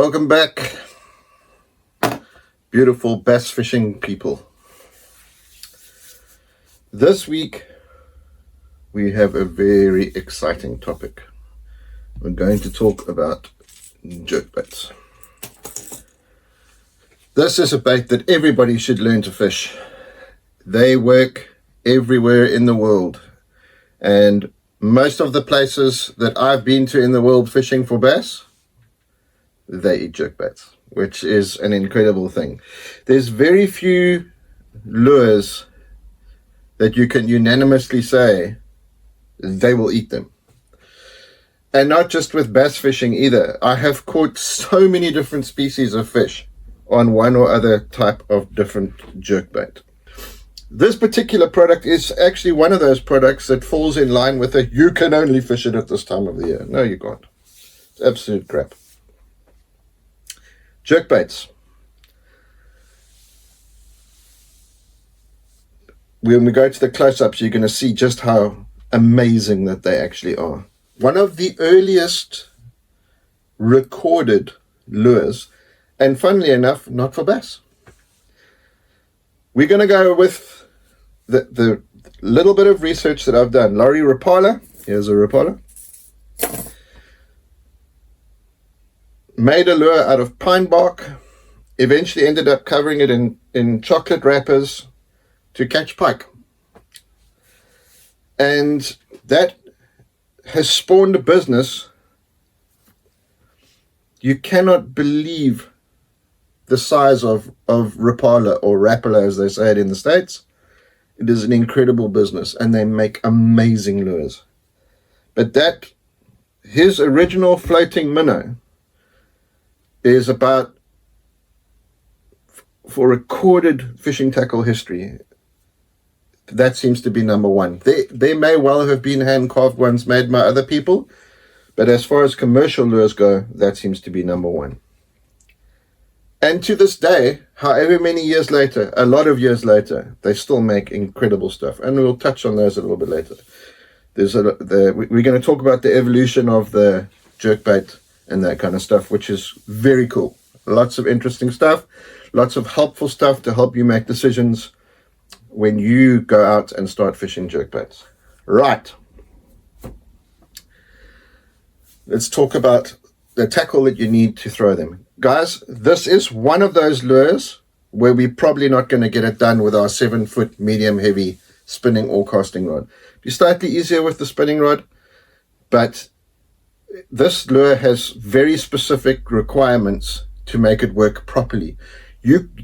Welcome back, beautiful bass fishing people. This week we have a very exciting topic. We're going to talk about jerkbaits. This is a bait that everybody should learn to fish. They work everywhere in the world, and most of the places that I've been to in the world fishing for bass, they eat jerkbaits, which is an incredible thing. There's very few lures that you can unanimously say they will eat them. And not just with bass fishing either. I have caught so many different species of fish on one or other type of different jerkbait. This particular product is actually one of those products that falls in line with you can only fish it at this time of the year. No, you can't. It's absolute crap. Jerkbaits. When we go to the close-ups, you're going to see just how amazing that they actually are. One of the earliest recorded lures, and funnily enough, not for bass. We're going to go with the little bit of research that I've done. Lorry Rapala, here's a Rapala, made a lure out of pine bark, eventually ended up covering it in chocolate wrappers to catch pike. And that has spawned a business. You cannot believe the size of Rapala, or Rapala as they say it in the States. It is an incredible business, and they make amazing lures. But his original floating minnow is about, for recorded fishing tackle history, that seems to be number one. They may well have been hand-carved ones made by other people, but as far as commercial lures go, that seems to be number one. And to this day, however many years later, a lot of years later, they still make incredible stuff. And we'll touch on those a little bit later. We're going to talk about the evolution of the jerkbait and that kind of stuff, which is very cool. Lots of interesting stuff, lots of helpful stuff to help you make decisions when you go out and start fishing jerkbaits. Right. Let's talk about the tackle that you need to throw them. Guys, this is one of those lures where we're probably not going to get it done with our 7-foot medium heavy spinning or casting rod. It'll be slightly easier with the spinning rod, but this lure has very specific requirements to make it work properly.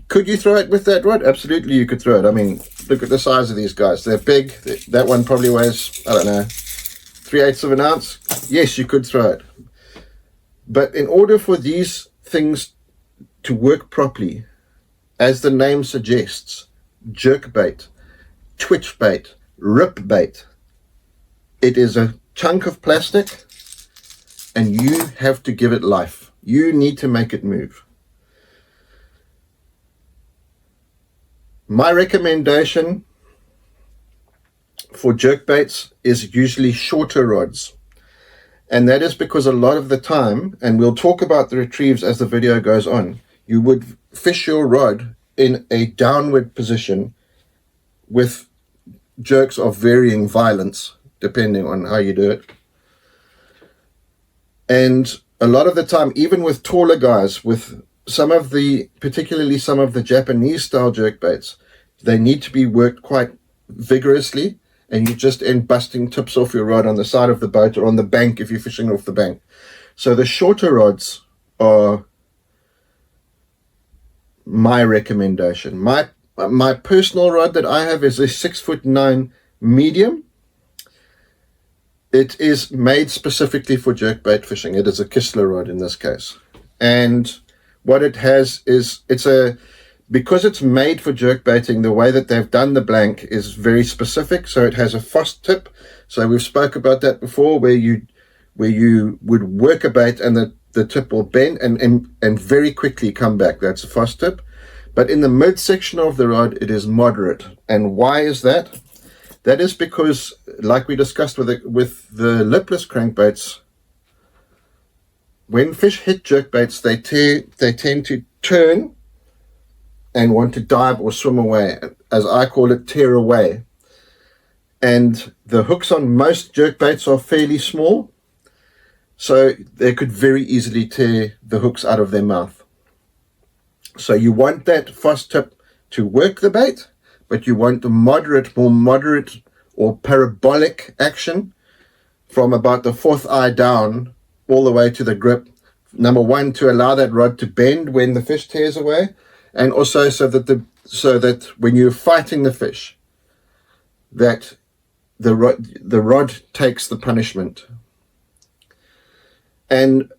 Could you throw it with that rod? Absolutely, you could throw it. I mean, look at the size of these guys. They're big. That one probably weighs, I don't know, 3/8 of an ounce. Yes, you could throw it. But in order for these things to work properly, as the name suggests, jerkbait, twitch bait, rip bait, it is a chunk of plastic, and you have to give it life. You need to make it move. My recommendation for jerkbaits is usually shorter rods. And that is because a lot of the time, and we'll talk about the retrieves as the video goes on, you would fish your rod in a downward position with jerks of varying violence, depending on how you do it. And a lot of the time, even with taller guys, with particularly some of the Japanese style jerkbaits, they need to be worked quite vigorously, and you just end busting tips off your rod on the side of the boat or on the bank if you're fishing off the bank. So the shorter rods are my recommendation. My personal rod that I have is a 6'9" medium. It is made specifically for jerkbait fishing. It is a Kistler rod in this case. And what it has is, because it's made for jerkbaiting, the way that they've done the blank is very specific. So it has a fast tip. So we've spoke about that before, where you would work a bait and the tip will bend and very quickly come back. That's a fast tip. But in the midsection of the rod, it is moderate. And why is that? That is because, like we discussed with the lipless crankbaits, when fish hit jerkbaits, they tend to turn and want to dive or swim away, as I call it, tear away. And the hooks on most jerkbaits are fairly small, so they could very easily tear the hooks out of their mouth. So you want that fast tip to work the bait, but you want the more moderate or parabolic action from about the fourth eye down all the way to the grip. Number one, to allow that rod to bend when the fish tears away, and also so that when you're fighting the fish, that the rod takes the punishment. And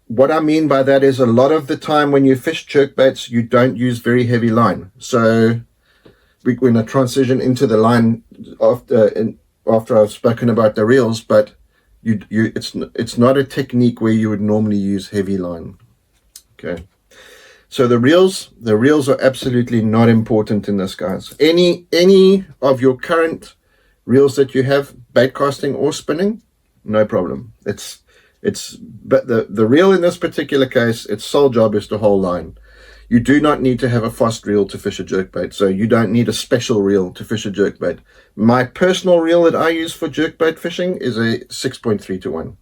what I mean by that is, a lot of the time when you fish jerkbaits, you don't use very heavy line. So we're going to transition into the line after I've spoken about the reels, but it's not a technique where you would normally use heavy line. Okay. So the reels are absolutely not important in this, guys. Any of your current reels that you have, bait casting or spinning, no problem. But the reel in this particular case, its sole job is to hold line. You do not need to have a fast reel to fish a jerkbait, so you don't need a special reel to fish a jerkbait. My personal reel that I use for jerkbait fishing is a 6.3 to 1.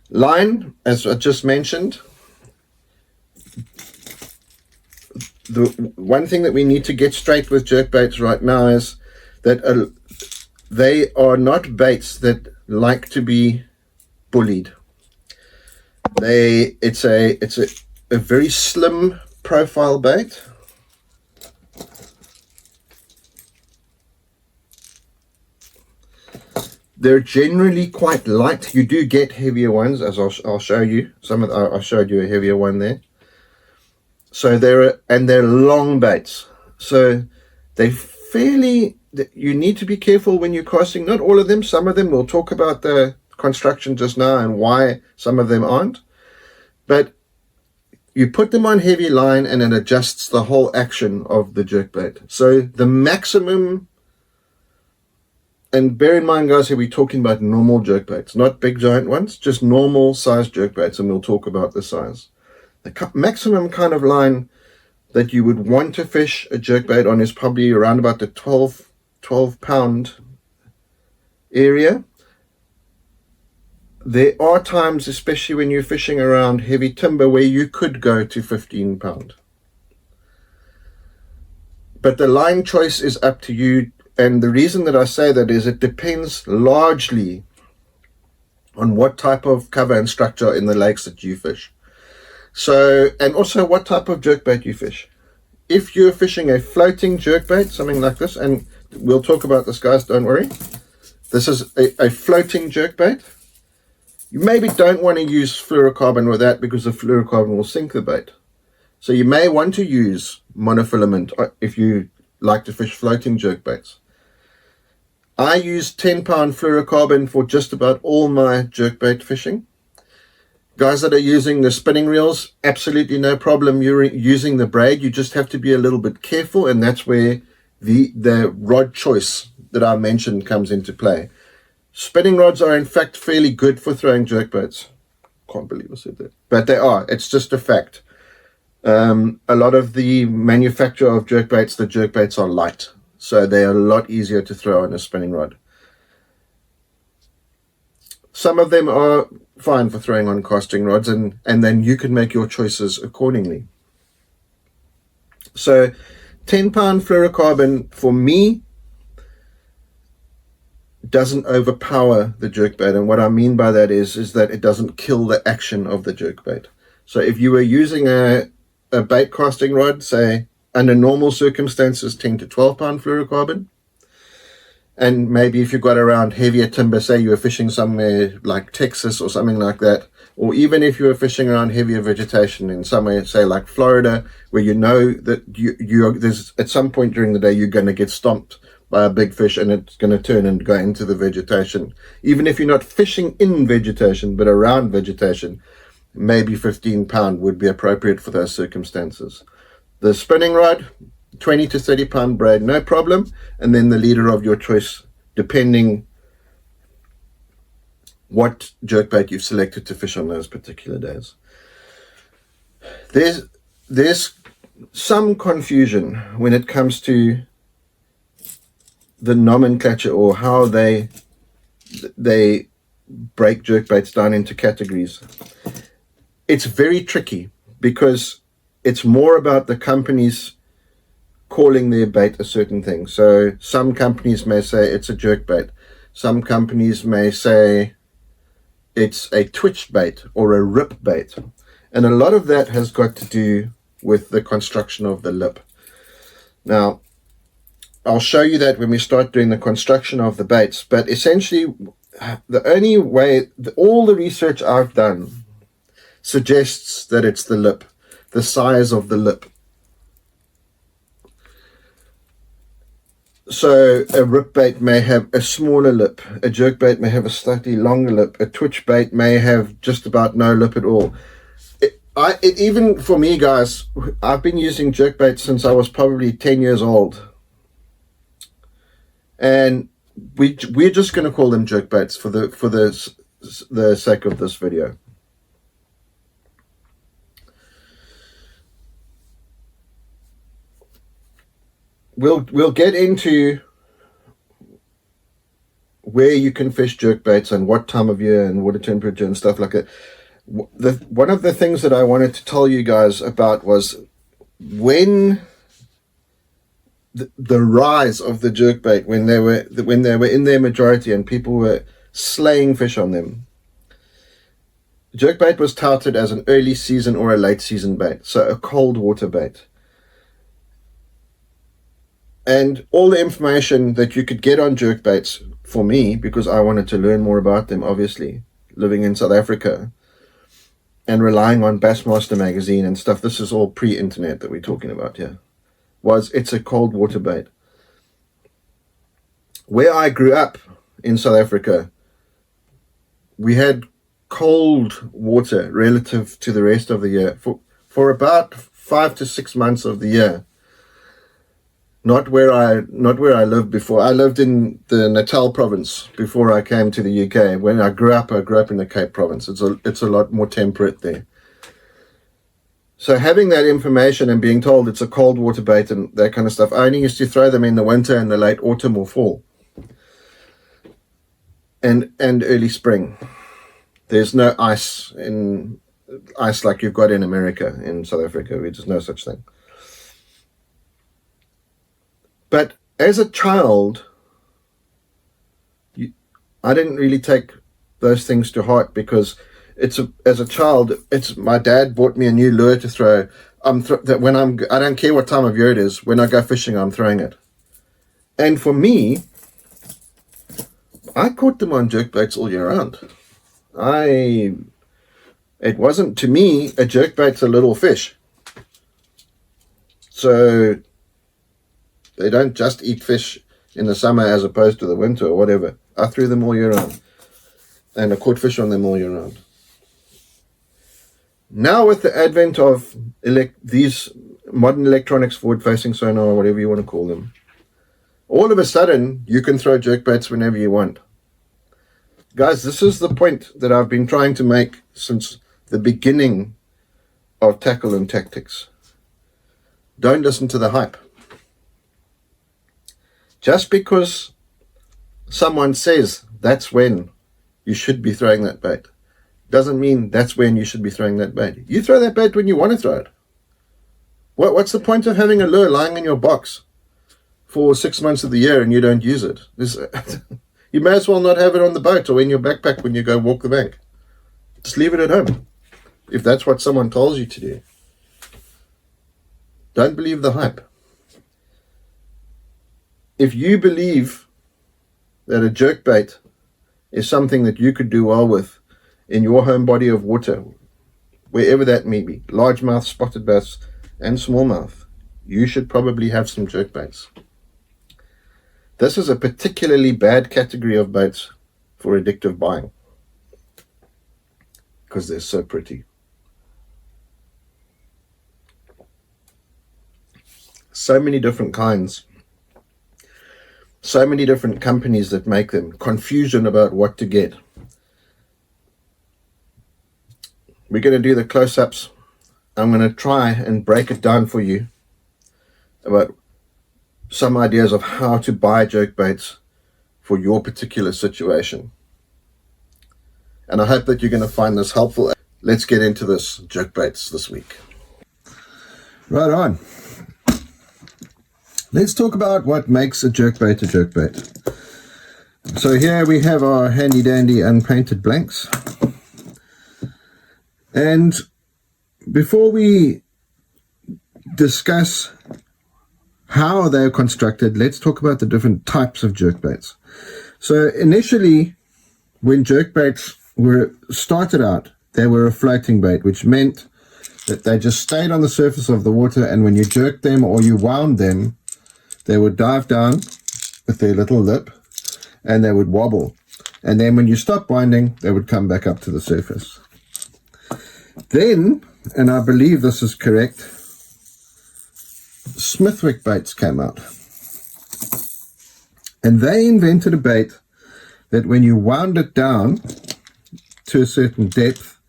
Line, as I just mentioned, the one thing that we need to get straight with jerkbaits right now is that they are not baits that like to be bullied. It's a very slim profile bait. They're generally quite light. You do get heavier ones, as I'll show you. I showed you a heavier one there. So they're long baits. So you need to be careful when you're casting. Not all of them. Some of them, we'll talk about the construction just now and why some of them aren't. But you put them on heavy line and it adjusts the whole action of the jerkbait. So the maximum, and bear in mind, guys, here we're talking about normal jerkbaits, not big giant ones, just normal size jerkbaits, and we'll talk about the size. The maximum kind of line that you would want to fish a jerkbait on is probably around about the 12 pound area. There are times, especially when you're fishing around heavy timber, where you could go to 15 pound. But the line choice is up to you. And the reason that I say that is it depends largely on what type of cover and structure in the lakes that you fish. So, and also what type of jerkbait you fish. If you're fishing a floating jerkbait, something like this, and we'll talk about this, guys, don't worry. This is a floating jerkbait. You maybe don't want to use fluorocarbon with that because the fluorocarbon will sink the bait. So you may want to use monofilament if you like to fish floating jerkbaits. I use 10 pound fluorocarbon for just about all my jerkbait fishing. Guys that are using the spinning reels, absolutely no problem. You're using the braid. You just have to be a little bit careful, and that's where the rod choice that I mentioned comes into play. Spinning rods are in fact fairly good for throwing jerkbaits. Can't believe I said that. But they are. It's just a fact. A lot of the manufacture of jerkbaits, the jerkbaits are light, so they are a lot easier to throw on a spinning rod. Some of them are fine for throwing on casting rods, and then you can make your choices accordingly. So 10 pound fluorocarbon for me doesn't overpower the jerkbait, and what I mean by that is that it doesn't kill the action of the jerkbait. So if you were using a bait casting rod, say under normal circumstances 10 to 12 pound fluorocarbon, and maybe if you've got around heavier timber, say you were fishing somewhere like Texas or something like that, or even if you were fishing around heavier vegetation in somewhere, say like Florida, where you know that there's at some point during the day you're going to get stomped by a big fish and it's going to turn and go into the vegetation. Even if you're not fishing in vegetation but around vegetation, maybe 15 pound would be appropriate for those circumstances. The spinning rod, 20 to 30 pound braid, no problem. And then the leader of your choice, depending what jerkbait you've selected to fish on those particular days. There's some confusion when it comes to the nomenclature or how they break jerkbaits down into categories. It's very tricky because it's more about the companies calling their bait a certain thing. So some companies may say it's a jerkbait. Some companies may say it's a twitch bait or a rip bait. And a lot of that has got to do with the construction of the lip. Now, I'll show you that when we start doing the construction of the baits. But essentially, the only way, all the research I've done suggests that it's the lip, the size of the lip. So a rip bait may have a smaller lip, a jerk bait may have a slightly longer lip, a twitch bait may have just about no lip at all. Even for me, guys, I've been using jerk baits since I was probably 10 years old. And we're just going to call them jerk baits for the sake of this video. We'll get into where you can fish jerk baits and what time of year and water temperature and stuff like that. One of the things that I wanted to tell you guys about was when the rise of the jerkbait, when they were in their majority and people were slaying fish on them. Jerkbait was touted as an early season or a late season bait, so a cold water bait. And all the information that you could get on jerkbaits for me, because I wanted to learn more about them, obviously, living in South Africa and relying on Bassmaster magazine and stuff, this is all pre-internet that we're talking about here, was it's a cold water bait. Where I grew up in South Africa, we had cold water relative to the rest of the year for about 5 to 6 months of the year. Not where I lived before. I lived in the Natal province before I came to the UK. When I grew up in the Cape province. It's a lot more temperate there. So having that information and being told it's a cold water bait and that kind of stuff, I only used to throw them in the winter and the late autumn or fall. And early spring. There's no ice like you've got in America, in South Africa. There's no such thing. But as a child, I didn't really take those things to heart because as a child, my dad bought me a new lure to throw. I don't care what time of year it is. When I go fishing, I'm throwing it. And for me, I caught them on jerkbaits all year round. It wasn't, to me, a jerkbait's a little fish. So they don't just eat fish in the summer as opposed to the winter or whatever. I threw them all year round. And I caught fish on them all year round. Now with the advent of these modern electronics, forward-facing sonar, or whatever you want to call them, all of a sudden, you can throw jerkbaits whenever you want. Guys, this is the point that I've been trying to make since the beginning of Tackle and Tactics. Don't listen to the hype. Just because someone says that's when you should be throwing that bait doesn't mean that's when you should be throwing that bait. You throw that bait when you want to throw it. What's the point of having a lure lying in your box for 6 months of the year and you don't use it? You may as well not have it on the boat or in your backpack when you go walk the bank. Just leave it at home, if that's what someone tells you to do. Don't believe the hype. If you believe that a jerkbait is something that you could do well with in your home body of water, wherever that may be, largemouth, spotted bass, and smallmouth, you should probably have some jerkbaits. This is a particularly bad category of baits for addictive buying because they're so pretty. So many different kinds. So many different companies that make them. Confusion about what to get. we're going to do the close-ups. I'm going to try and break it down for you about some ideas of how to buy jerkbaits for your particular situation. And I hope that you're going to find this helpful. Let's get into this jerkbaits this week. Right on. Let's talk about what makes a jerkbait a jerkbait. So here we have our handy dandy unpainted blanks. And before we discuss how they're constructed, let's talk about the different types of jerkbaits. So initially, when jerkbaits were started out, they were a floating bait, which meant that they just stayed on the surface of the water, and when you jerked them or you wound them, they would dive down with their little lip and they would wobble. And then when you stop winding, they would come back up to the surface. Then, and I believe this is correct, Smithwick baits came out. And they invented a bait that when you wound it down to a certain depth,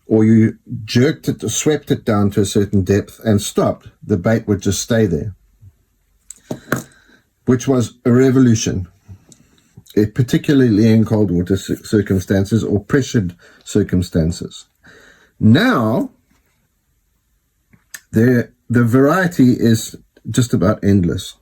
or you jerked it or swept it down to a certain depth and stopped, the bait would just stay there, which was a revolution, particularly in cold water circumstances or pressured circumstances. Now, the variety is just about endless.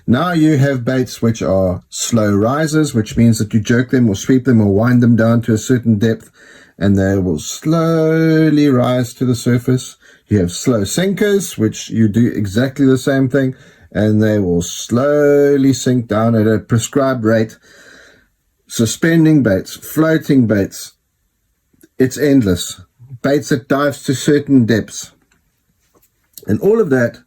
Now you have baits which are slow risers, which means that you jerk them or sweep them or wind them down to a certain depth and they will slowly rise to the surface. You have slow sinkers, which you do exactly the same thing, and they will slowly sink down at a prescribed rate. Suspending baits, floating baits, it's endless. Baits that dives to certain depths. And all of that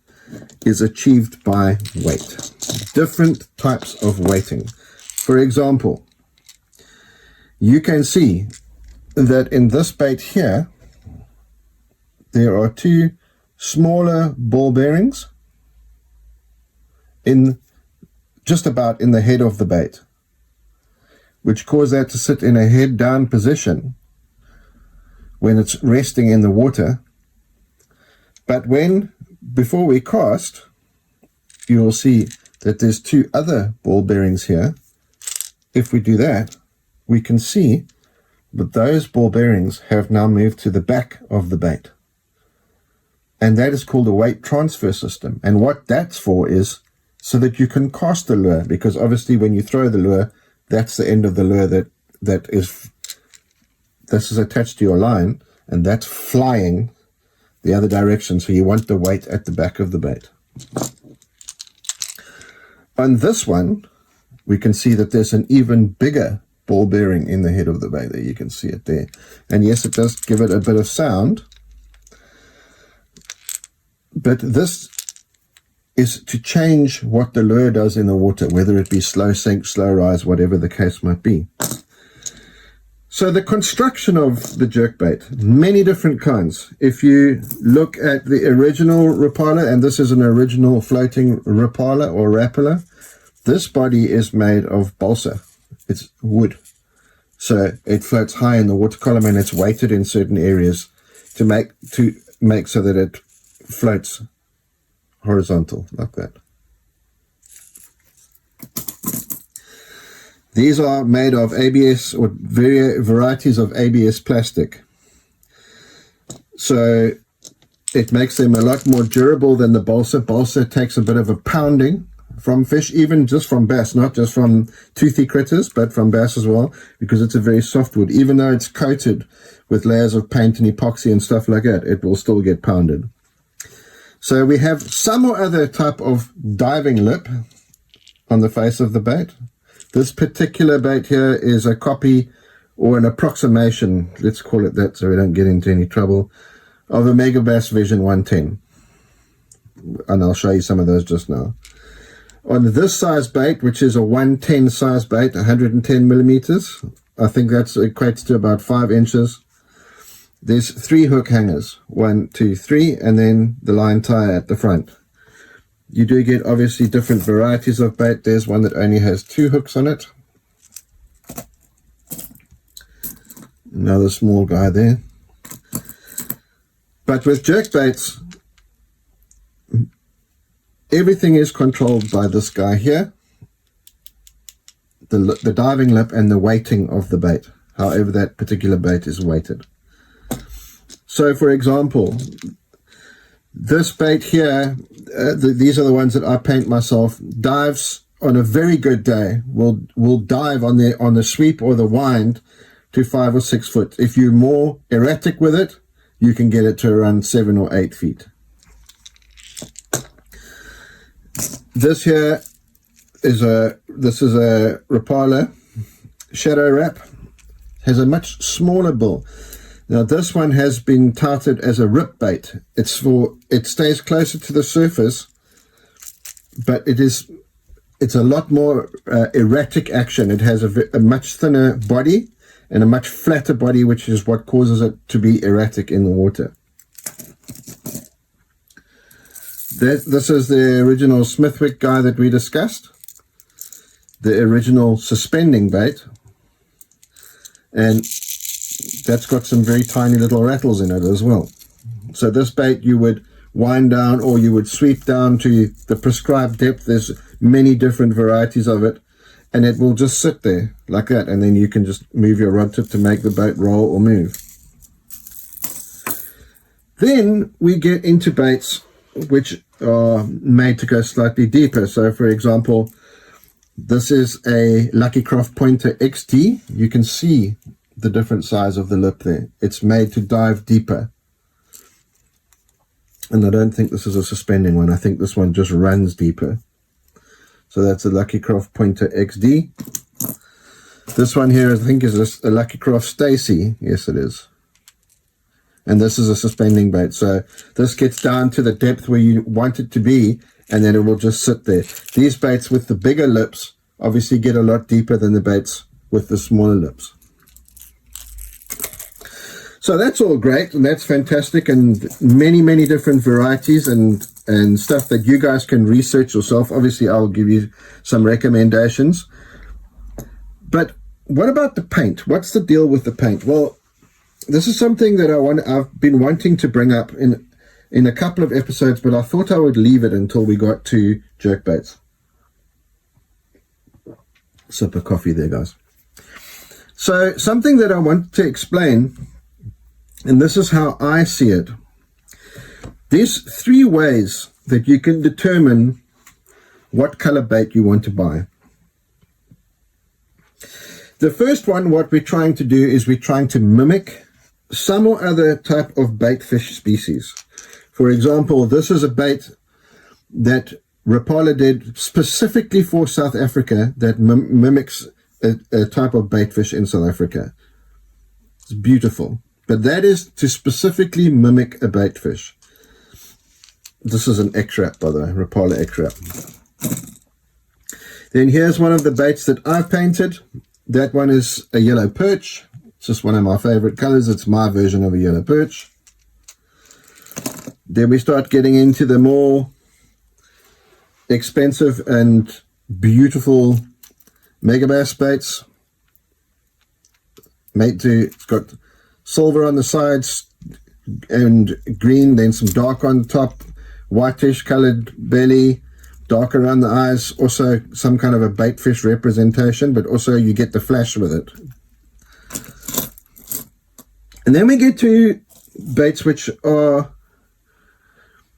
is achieved by weight. Different types of weighting. For example, you can see that in this bait here, there are two smaller ball bearings in just about in the head of the bait, which cause that to sit in a head down position when it's resting in the water. But before we cast, you will see that there's two other ball bearings here. If we do that, we can see that those ball bearings have now moved to the back of the bait. And that is called a weight transfer system. And what that's for is so that you can cast the lure, because obviously when you throw the lure, that's the end of the lure this is attached to your line, and that's flying the other direction. So you want the weight at the back of the bait. On this one, we can see that there's an even bigger ball bearing in the head of the bait. There, you can see it there. And yes, it does give it a bit of sound, but this is to change what the lure does in the water, whether it be slow sink, slow rise, whatever the case might be. So the construction of the jerkbait, many different kinds. If you look at the original Rapala, and this is an original floating Rapala or Rapala, this body is made of balsa. It's wood. So it floats high in the water column, and it's weighted in certain areas to make so that it floats horizontal like that. These are made of ABS or varieties of ABS plastic. So it makes them a lot more durable than the balsa. Balsa takes a bit of a pounding from fish, even just from bass, not just from toothy critters, but from bass as well, because it's a very soft wood. Even though it's coated with layers of paint and epoxy and stuff like that, it will still get pounded. So we have some or other type of diving lip on the face of the bait. This particular bait here is a copy or an approximation, let's call it that so we don't get into any trouble, of a Megabass Vision 110. And I'll show you some of those just now. On this size bait, which is a 110 size bait, 110 millimeters, I think that equates to about 5 inches. There's 3 hook hangers, 1, 2, 3, and then the line tie at the front. You do get obviously different varieties of bait. There's one that only has 2 hooks on it. Another small guy there. But with jerkbaits, everything is controlled by this guy here, the diving lip and the weighting of the bait, however that particular bait is weighted. So for example, this bait here, these are the ones that I paint myself, dives on a very good day, will dive on the sweep or the wind to 5 or 6 foot. If you're more erratic with it, you can get it to around 7 or 8 feet. This here is a Rapala Shadow Wrap. Has a much smaller bill. Now this one has been touted as a rip bait. It stays closer to the surface, but it's a lot more erratic action. It has a much thinner body and a much flatter body, which is what causes it to be erratic in the water. This is the original Smithwick guy that we discussed, the original suspending bait, and that's got some very tiny little rattles in it as well. So this bait you would wind down, or you would sweep down to the prescribed depth. There's many different varieties of it, and it will just sit there like that, and then you can just move your rod tip to make the boat roll or move. Then we get into baits which are made to go slightly deeper. So for example, this is a Lucky Craft Pointer XT. You can see the different size of the lip there. It's made to dive deeper. And I don't think this is a suspending one. I think this one just runs deeper. So that's a Lucky Craft Pointer XD. This one here I think is a Lucky Craft Stacy. Yes, it is. And this is a suspending bait. So this gets down to the depth where you want it to be, and then it will just sit there. These baits with the bigger lips obviously get a lot deeper than the baits with the smaller lips. So that's all great, and that's fantastic, and many different varieties and stuff that you guys can research yourself. Obviously I'll give you some recommendations. But what about the paint? What's the deal with the paint? Well, this is something that I've been wanting to bring up in a couple of episodes, but I thought I would leave it until we got to jerkbaits. Sip of coffee there, guys. So something that I want to explain, and this is how I see it. There's 3 ways that you can determine what color bait you want to buy. The first one, what we're trying to do is we're trying to mimic some or other type of bait fish species. For example, this is a bait that Rapala did specifically for South Africa that mimics a type of bait fish in South Africa. It's beautiful. But that is to specifically mimic a bait fish. This is an X-Wrap, by the way, Rapala X-Wrap. Then here's one of the baits that I've painted. That one is a yellow perch. It's just one of my favorite colors. It's my version of a yellow perch. Then we start getting into the more expensive and beautiful megabass baits. It's got silver on the sides and green, then some dark on the top, whitish colored belly, dark around the eyes, also some kind of a bait fish representation, but also you get the flash with it. And then we get to baits which are,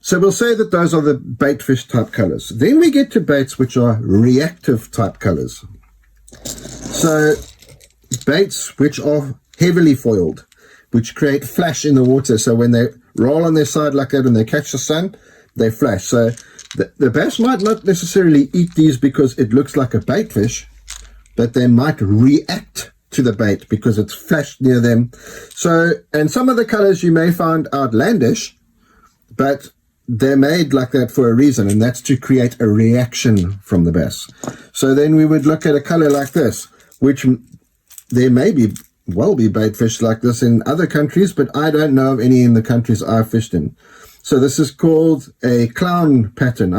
so we'll say that those are the bait fish type colors. Then we get to baits which are reactive type colors. So baits which are heavily foiled, which create flash in the water. So when they roll on their side like that and they catch the sun, they flash. So the bass might not necessarily eat these because it looks like a bait fish, but they might react to the bait because it's flashed near them. So, and some of the colors you may find outlandish, but they're made like that for a reason, and that's to create a reaction from the bass. So then we would look at a color like this, which there may be bait fish like this in other countries, but I don't know of any in the countries I've fished in. So this is called a clown pattern.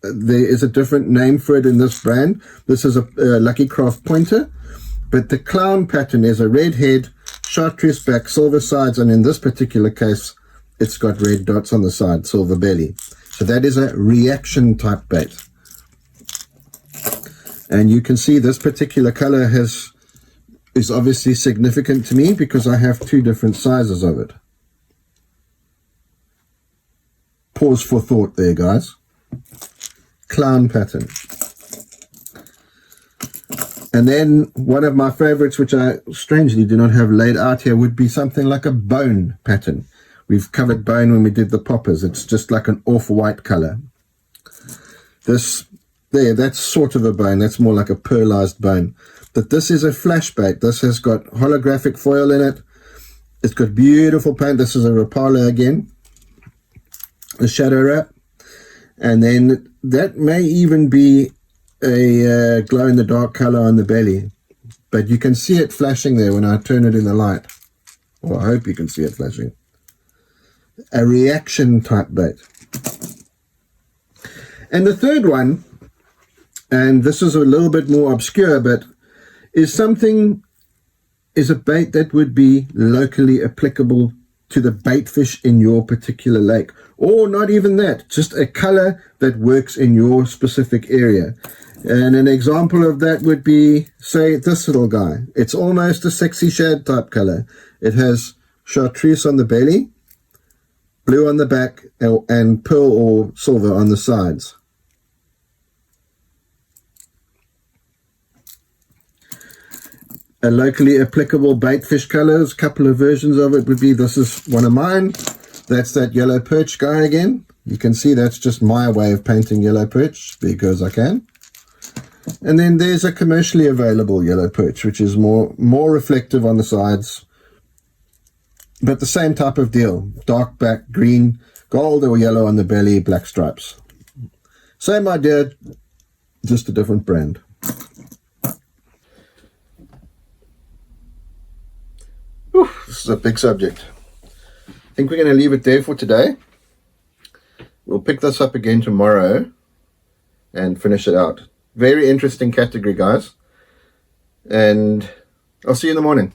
There is a different name for it in this brand. This is a Lucky Craft Pointer, but the clown pattern is a red head, chartreuse back, silver sides, and in this particular case, it's got red dots on the side, silver belly. So that is a reaction type bait. And you can see this particular color is obviously significant to me because I have two different sizes of it. Pause for thought there, guys. Clown pattern. And then one of my favorites, which I strangely do not have laid out here, would be something like a bone pattern. We've covered bone when we did the poppers. It's just like an off-white color. This there, that's sort of a bone. That's more like a pearlized bone. But this is a flash bait. This has got holographic foil in it. It's got beautiful paint. This is a Rapala again, a shadow wrap. And then that may even be a glow-in-the-dark color on the belly. But you can see it flashing there when I turn it in the light. Or I hope you can see it flashing. A reaction type bait. And the third one, and this is a little bit more obscure, but is a bait that would be locally applicable to the bait fish in your particular lake. Or not even that, just a color that works in your specific area. And an example of that would be, say, this little guy. It's almost a sexy shad type color. It has chartreuse on the belly, blue on the back, and pearl or silver on the sides. A locally applicable bait fish colors, couple of versions of it would be, this is one of mine. That's that yellow perch guy again. You can see that's just my way of painting yellow perch because I can. And then there's a commercially available yellow perch, which is more reflective on the sides, but the same type of deal. Dark back, green, gold or yellow on the belly, black stripes. Same idea, just a different brand. Whew, this is a big subject. I think we're going to leave it there for today. We'll pick this up again tomorrow and finish it out. Very interesting category, guys. And I'll see you in the morning.